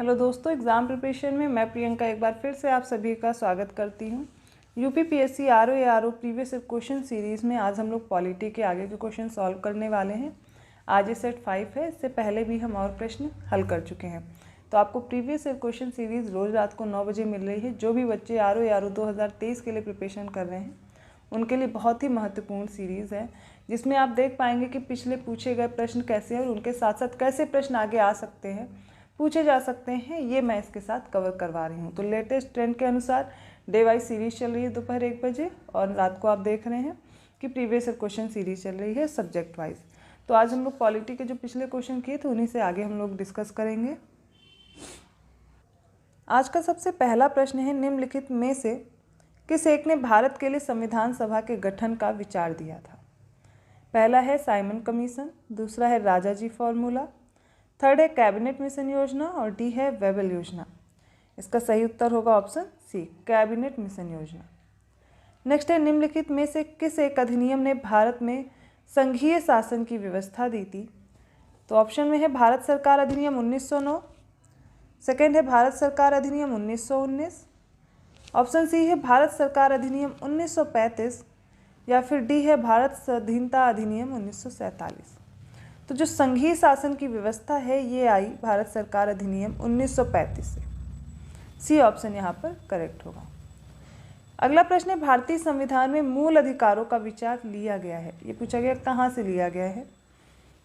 Hello दोस्तों, exam preparation में मैं प्रियंका एक बार फिर से आप सभी का स्वागत करती हूँ। UPPSC RO previous question series में आज हम लोग पॉलिटी के आगे के क्वेश्चन सॉल्व करने वाले हैं। आज ये सेट 5 है। इससे पहले भी हम और प्रश्न हल कर चुके हैं। तो आपको प्रीवियस क्वेश्चन सीरीज़ रोज़ रात को 9 बजे मिल रही है। जो भी बच्चे आरओ 2023 के लिए प्रिपरेशन कर रहे हैं उनके लिए बहुत ही महत्वपूर्ण सीरीज़ है, जिसमें आप देख पाएंगे कि पिछले पूछे गए प्रश्न कैसे हैं और उनके साथ साथ कैसे प्रश्न आगे आ सकते हैं, पूछे जा सकते हैं, ये मैं इसके साथ कवर करवा रही हूँ। तो लेटेस्ट ट्रेंड के अनुसार डे वाइज सीरीज़ चल रही है दोपहर 1 बजे, और रात को आप देख रहे हैं कि प्रीवियस क्वेश्चन सीरीज़ चल रही है सब्जेक्ट वाइज। तो आज हम लोग पॉलिटी के जो पिछले क्वेश्चन किए थे उन्हीं से आगे हम लोग डिस्कस करेंगे। आज का सबसे पहला प्रश्न है, निम्नलिखित में से किस एक ने भारत के लिए संविधान सभा के गठन का विचार दिया था? पहला है साइमन कमीशन, दूसरा है राजाजी फॉर्मूला, थर्ड है कैबिनेट मिशन योजना और डी है वेबल योजना। इसका सही उत्तर होगा ऑप्शन सी, कैबिनेट मिशन योजना। नेक्स्ट है, निम्नलिखित में से किस एक अधिनियम ने भारत में संघीय शासन की व्यवस्था दी थी? तो ऑप्शन में है भारत सरकार अधिनियम 1909, सेकेंड है भारत सरकार अधिनियम 1919, ऑप्शन सी है भारत सरकार अधिनियम 1935 या फिर डी है भारत स्वाधीनता अधिनियम 1947। तो जो संघीय शासन की व्यवस्था है ये आई भारत सरकार अधिनियम 1935 से। सी ऑप्शन यहाँ पर करेक्ट होगा। अगला प्रश्न है, भारतीय संविधान में मूल अधिकारों का विचार लिया गया है। ये पूछा गया कहाँ से लिया गया है?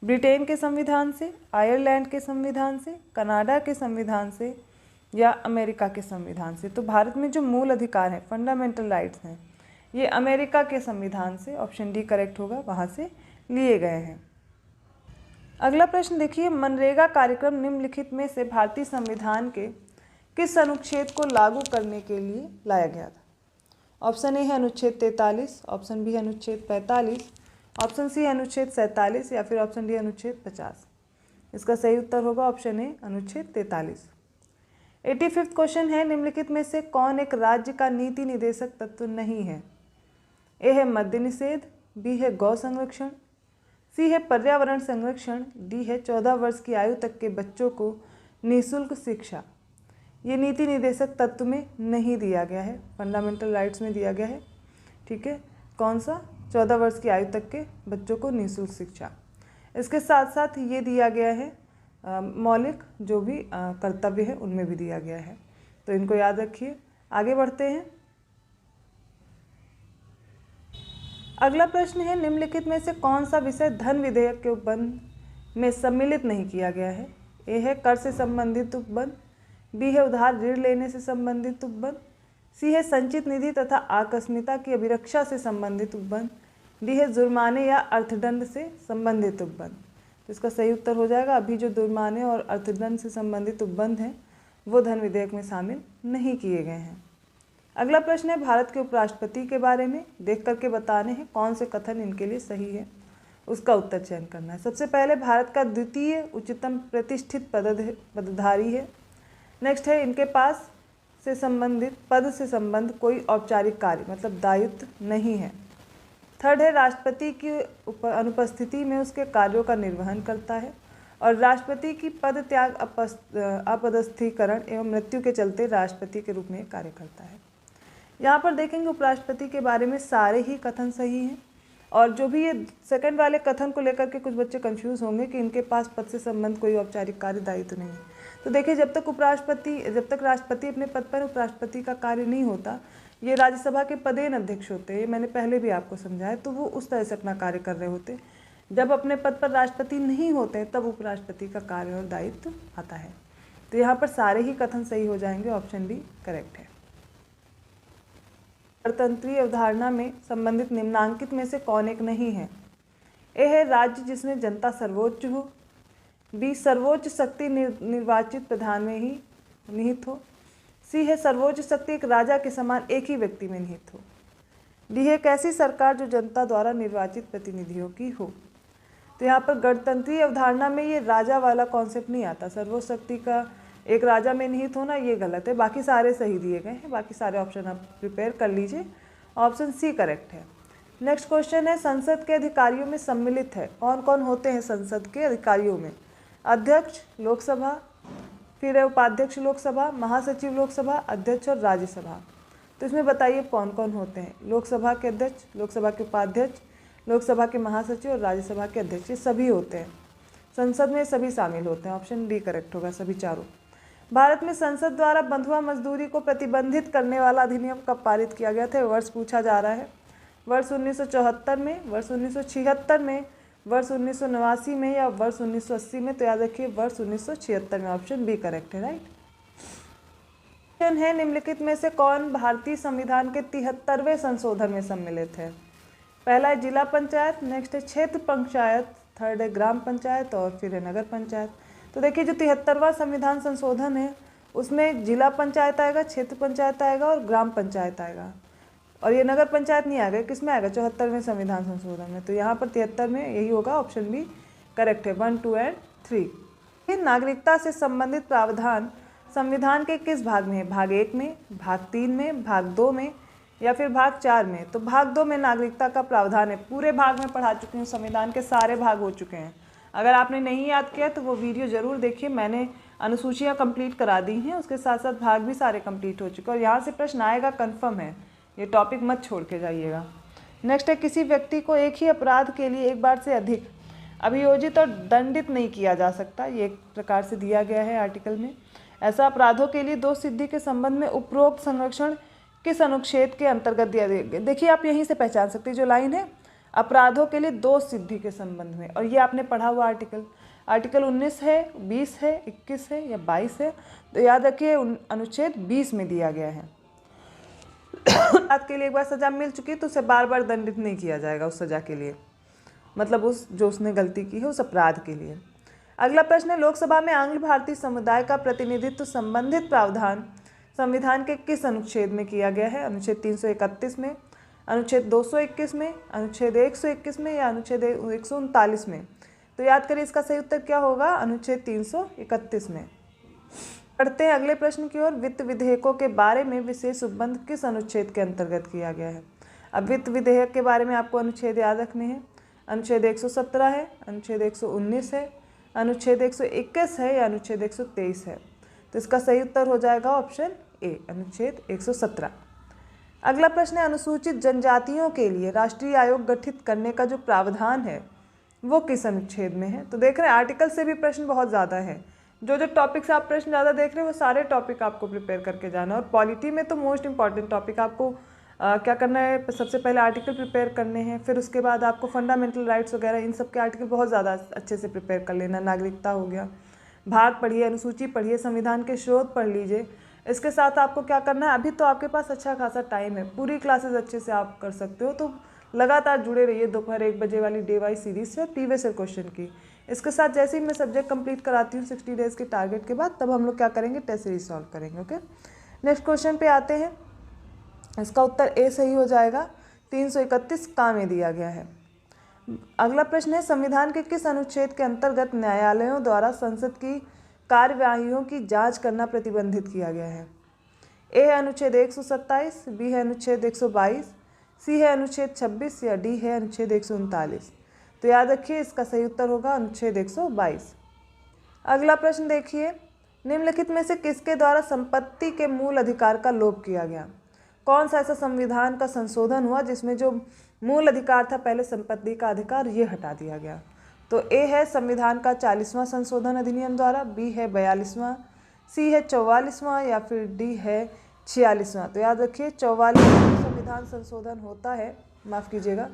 ब्रिटेन के संविधान से, आयरलैंड के संविधान से, कनाडा के संविधान से या अमेरिका के संविधान से? तो भारत में जो मूल अधिकार हैं, फंडामेंटल राइट्स हैं, ये अमेरिका के संविधान से, ऑप्शन डी करेक्ट होगा, वहाँ से लिए गए हैं। अगला प्रश्न देखिए, मनरेगा कार्यक्रम निम्नलिखित में से भारतीय संविधान के किस अनुच्छेद को लागू करने के लिए लाया गया था? ऑप्शन ए है अनुच्छेद 43, ऑप्शन बी है अनुच्छेद 45, ऑप्शन सी है अनुच्छेद 47 या फिर ऑप्शन डी अनुच्छेद 50। इसका सही उत्तर होगा ऑप्शन ए, अनुच्छेद 43। 85वां क्वेश्चन है, निम्नलिखित में से कौन एक राज्य का नीति निर्देशक तत्व नहीं है? ए है मद्य निषेध, बी है गौ संरक्षण, सी है पर्यावरण संरक्षण, डी है 14 वर्ष की आयु तक के बच्चों को निःशुल्क शिक्षा। ये नीति निर्देशक तत्व में नहीं दिया गया है, फंडामेंटल राइट्स में दिया गया है। ठीक है, कौन सा? 14 वर्ष की आयु तक के बच्चों को निःशुल्क शिक्षा। इसके साथ साथ ये दिया गया है मौलिक जो भी कर्तव्य है उनमें भी दिया गया है। तो इनको याद रखिए। आगे बढ़ते हैं। अगला प्रश्न है, निम्नलिखित में से कौन सा विषय धन विधेयक के उपबंध में सम्मिलित नहीं किया गया है? ए है कर से संबंधित उपबंध, बी है उधार ऋण लेने से संबंधित उपबंध, सी है संचित निधि तथा आकस्मिकता की अभिरक्षा से संबंधित उपबंध, डी है जुर्माने या अर्थदंड से संबंधित उपबंध। तो इसका सही उत्तर हो जाएगा, अभी जो जुर्माने और अर्थदंड से संबंधित उपबंध हैं वो धन विधेयक में शामिल नहीं किए गए हैं। अगला प्रश्न है, भारत के उपराष्ट्रपति के बारे में देख करके बताने हैं कौन से कथन इनके लिए सही है, उसका उत्तर चयन करना है। सबसे पहले, भारत का द्वितीय उच्चतम प्रतिष्ठित पदधारी है। नेक्स्ट है, इनके पास से संबंधित पद से संबंध कोई औपचारिक कार्य मतलब दायित्व नहीं है। थर्ड है, राष्ट्रपति की अनुपस्थिति में उसके कार्यों का निर्वहन करता है। और राष्ट्रपति की पद त्याग, अपदस्थीकरण एवं मृत्यु के चलते राष्ट्रपति के रूप में कार्य करता है। यहाँ पर देखेंगे उपराष्ट्रपति के बारे में सारे ही कथन सही हैं, और जो भी ये सेकंड वाले कथन को लेकर के कुछ बच्चे कंफ्यूज होंगे कि इनके पास पद से संबंध कोई औपचारिक कार्य दायित्व नहीं है। तो देखिए, जब तक राष्ट्रपति अपने पद पर उपराष्ट्रपति का कार्य नहीं होता, ये राज्यसभा के पदेन अध्यक्ष होते हैं, ये मैंने पहले भी आपको समझाया, तो वो उस तरह से अपना कार्य कर रहे होते। जब अपने पद पर राष्ट्रपति नहीं होते तब उपराष्ट्रपति का कार्य और दायित्व आता है। तो यहाँ पर सारे ही कथन सही हो जाएंगे, ऑप्शन बी करेक्ट है। गणतंत्रीय अवधारणा में संबंधित निम्नांकित में से कौन एक नहीं है? ए है राज्य जिसमें जनता सर्वोच्च हो, बी सर्वोच्च शक्ति निर्वाचित प्रधान में ही निहित हो, सी है सर्वोच्च शक्ति एक राजा के समान एक ही व्यक्ति में निहित हो, डी है एक ऐसी सरकार जो जनता द्वारा निर्वाचित प्रतिनिधियों की हो। तो यहाँ पर गणतंत्रीय अवधारणा में ये राजा वाला कॉन्सेप्ट नहीं आता, सर्वोच्च शक्ति का एक राजा में निहित होना ये गलत है। बाकी सारे सही दिए गए हैं, बाकी सारे ऑप्शन आप प्रिपेयर कर लीजिए, ऑप्शन सी करेक्ट है। नेक्स्ट क्वेश्चन है, संसद के अधिकारियों में सम्मिलित है। कौन कौन होते हैं संसद के अधिकारियों में? अध्यक्ष, लोकसभा, फिर है उपाध्यक्ष लोकसभा, महासचिव लोकसभा, अध्यक्ष और राज्यसभा। तो इसमें बताइए कौन कौन होते हैं। लोकसभा के अध्यक्ष, लोकसभा के उपाध्यक्ष, लोकसभा के महासचिव और राज्यसभा के अध्यक्ष, ये सभी होते हैं। संसद में सभी शामिल होते हैं। ऑप्शन डी करेक्ट होगा, सभी चारों। भारत में संसद द्वारा बंधुआ मजदूरी को प्रतिबंधित करने वाला अधिनियम कब पारित किया गया था? वर्ष पूछा जा रहा है। वर्ष 1974 में, वर्ष 1976 में, वर्ष 1989 में या वर्ष 1980 में? तो याद रखिए वर्ष 1976 में। ऑप्शन बी करेक्ट है, राइट। क्वेश्चन है, निम्नलिखित में से कौन भारतीय संविधान के 73वें संशोधन में सम्मिलित है? पहला है जिला पंचायत, नेक्स्ट है क्षेत्र पंचायत, थर्ड है ग्राम पंचायत और फिर है नगर पंचायत। तो देखिए जो 73वां संविधान संशोधन है उसमें जिला पंचायत आएगा, क्षेत्र पंचायत आएगा और ग्राम पंचायत आएगा, और ये नगर पंचायत नहीं आएगा। किस में आएगा? 74वें संविधान संशोधन में। तो यहाँ पर 73 में यही होगा, ऑप्शन बी करेक्ट है। 1, 2 और 3। नागरिकता से संबंधित प्रावधान संविधान के किस भाग में है? भाग 1 में, भाग 3 में, भाग 2 में या फिर भाग 4 में? तो भाग 2 में नागरिकता का प्रावधान है। पूरे भाग में पढ़ा चुकी हूँ, संविधान के सारे भाग हो चुके हैं। अगर आपने नहीं याद किया तो वो वीडियो ज़रूर देखिए, मैंने अनुसूचियाँ कंप्लीट करा दी हैं, उसके साथ साथ भाग भी सारे कंप्लीट हो चुके हैं और यहाँ से प्रश्न आएगा कन्फर्म है, ये टॉपिक मत छोड़ के जाइएगा। नेक्स्ट है, किसी व्यक्ति को एक ही अपराध के लिए एक बार से अधिक अभियोजित और दंडित नहीं किया जा सकता, ये एक प्रकार से दिया गया है आर्टिकल में। ऐसा अपराधों के लिए दोष सिद्धि के संबंध में उपरोक्त संरक्षण किस अनुच्छेद के अंतर्गत दिया गया? देखिए आप यहीं से पहचान सकते हैं, जो लाइन है अपराधों के लिए दोष सिद्धि के संबंध में, और ये आपने पढ़ा हुआ आर्टिकल 19 है, 20 है, 21 है या 22 है। तो याद रखिए अनुच्छेद 20 में दिया गया है। अपराध के लिए एक बार सजा मिल चुकी तो उसे बार बार दंडित नहीं किया जाएगा उस सजा के लिए, मतलब उस जो उसने गलती की है उस अपराध के लिए। अगला प्रश्न है, लोकसभा में आंग्ल भारतीय समुदाय का प्रतिनिधित्व संबंधित प्रावधान संविधान के किस अनुच्छेद में किया गया है? अनुच्छेद 331 में, अनुच्छेद 221 में, अनुच्छेद 121 में या अनुच्छेद 139 में? तो याद करिए इसका सही उत्तर क्या होगा? अनुच्छेद 331 में। बढ़ते हैं अगले प्रश्न की ओर। वित्त विधेयकों के बारे में विशेष उपबंध किस अनुच्छेद के अंतर्गत किया गया है? अब वित्त विधेयक के बारे में आपको अनुच्छेद याद रखने हैं। अनुच्छेद 117 है, अनुच्छेद 119 है, अनुच्छेद 121 है या अनुच्छेद 123 है? तो इसका सही उत्तर हो जाएगा ऑप्शन ए, अनुच्छेद 117। अगला प्रश्न है, अनुसूचित जनजातियों के लिए राष्ट्रीय आयोग गठित करने का जो प्रावधान है वो किस अनुच्छेद में है? तो देख रहे हैं आर्टिकल से भी प्रश्न बहुत ज़्यादा है। जो जो टॉपिक से आप प्रश्न ज़्यादा देख रहे हैं वो सारे टॉपिक आपको प्रिपेयर करके जाना है। और पॉलिटी में तो मोस्ट इंपॉर्टेंट टॉपिक आपको क्या करना है, सबसे पहले आर्टिकल प्रिपेयर करने हैं, फिर उसके बाद आपको फंडामेंटल राइट्स वगैरह इन सब के आर्टिकल बहुत ज़्यादा अच्छे से प्रिपेयर कर लेना। नागरिकता हो गया, भाग पढ़िए, अनुसूची पढ़िए, संविधान के स्रोत पढ़ लीजिए। इसके साथ आपको क्या करना है, अभी तो आपके पास अच्छा खासा टाइम है, पूरी क्लासेस अच्छे से आप कर सकते हो, तो लगातार जुड़े रहिए दोपहर 1 बजे वाली डे वाइज सीरीज से और प्रीवियस ईयर क्वेश्चन की। इसके साथ जैसे ही मैं सब्जेक्ट कंप्लीट कराती हूँ 60 डेज़ के टारगेट के बाद, तब हम लोग क्या करेंगे, टेस्ट सीरीज सॉल्व करेंगे। ओके, नेक्स्ट क्वेश्चन पे आते हैं। इसका उत्तर ए सही हो जाएगा। 331 का में दिया गया है। अगला प्रश्न है, संविधान के किस अनुच्छेद के अंतर्गत न्यायालयों द्वारा संसद की कार्यवाहियों की जांच करना प्रतिबंधित किया गया है? ए है अनुच्छेद 127, बी है अनुच्छेद 122, सी है अनुच्छेद 26 या डी है अनुच्छेद 139? तो याद रखिए इसका सही उत्तर होगा अनुच्छेद 122। अगला प्रश्न देखिए, निम्नलिखित में से किसके द्वारा संपत्ति के मूल अधिकार का लोप किया गया? कौन सा ऐसा संविधान का संशोधन हुआ जिसमें जो मूल अधिकार था पहले संपत्ति का अधिकार, ये हटा दिया गया? तो ए है संविधान का 40वां संशोधन अधिनियम द्वारा, बी है 42वां, सी है 44वां या फिर डी है 46वां? तो याद रखिए 44वां संविधान संशोधन होता है, माफ़ कीजिएगा।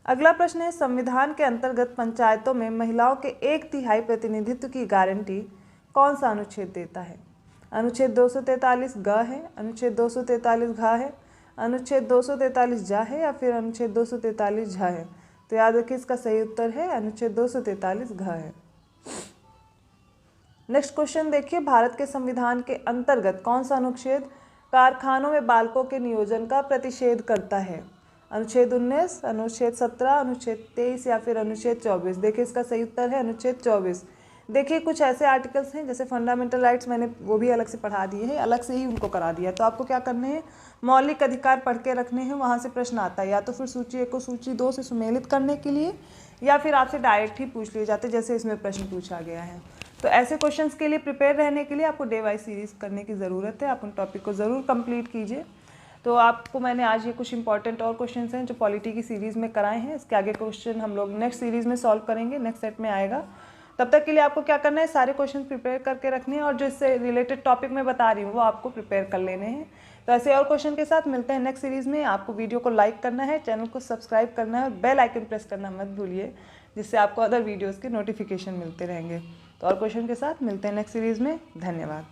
अगला प्रश्न है, संविधान के अंतर्गत पंचायतों में महिलाओं के 1/3 प्रतिनिधित्व की गारंटी कौन सा अनुच्छेद देता है? अनुच्छेद 243 ग है, अनुच्छेद 243 घ है, अनुच्छेद 243 जा है या फिर अनुच्छेद 243 झ है? तो याद रखिए इसका सही उत्तर है अनुच्छेद 243 घ है। नेक्स्ट क्वेश्चन देखिए, भारत के संविधान के अंतर्गत कौन सा अनुच्छेद कारखानों में बालकों के नियोजन का प्रतिषेध करता है? अनुच्छेद 19, अनुच्छेद 17, अनुच्छेद 23 या फिर अनुच्छेद 24? देखिए इसका सही उत्तर है अनुच्छेद 24। देखिए कुछ ऐसे आर्टिकल्स हैं जैसे फंडामेंटल राइट्स, मैंने वो भी अलग से पढ़ा दिए हैं, अलग से ही उनको करा दिया। तो आपको क्या करने हैं, मौलिक अधिकार पढ़ के रखने हैं, वहाँ से प्रश्न आता है, या तो फिर सूची 1 को सूची 2 से सुमेलित करने के लिए, या फिर आपसे डायरेक्ट ही पूछ लिए जाते जैसे इसमें प्रश्न पूछा गया है। तो ऐसे क्वेश्चंस के लिए प्रिपेयर रहने के लिए आपको डे वाइज सीरीज़ करने की ज़रूरत है। आप उन टॉपिक को ज़रूर कंप्लीट कीजिए। तो आपको मैंने आज ये कुछ इंपॉर्टेंट और क्वेश्चंस हैं जो पॉलिटी की सीरीज़ में कराए हैं। इसके आगे क्वेश्चन हम लोग नेक्स्ट सीरीज़ में सॉल्व करेंगे, नेक्स्ट सेट में आएगा। तब तक के लिए आपको क्या करना है, सारे क्वेश्चन प्रिपेयर करके रखने हैं और जो इससे रिलेटेड टॉपिक मैं बता रही हूँ वो आपको प्रिपेयर कर लेने हैं। तो ऐसे और क्वेश्चन के साथ मिलते हैं नेक्स्ट सीरीज़ में। आपको वीडियो को लाइक करना है, चैनल को सब्सक्राइब करना है और बेल आइकन प्रेस करना मत भूलिए, जिससे आपको अदर वीडियोज़ के नोटिफिकेशन मिलते रहेंगे। तो और क्वेश्चन के साथ मिलते हैं नेक्स्ट सीरीज़ में। धन्यवाद।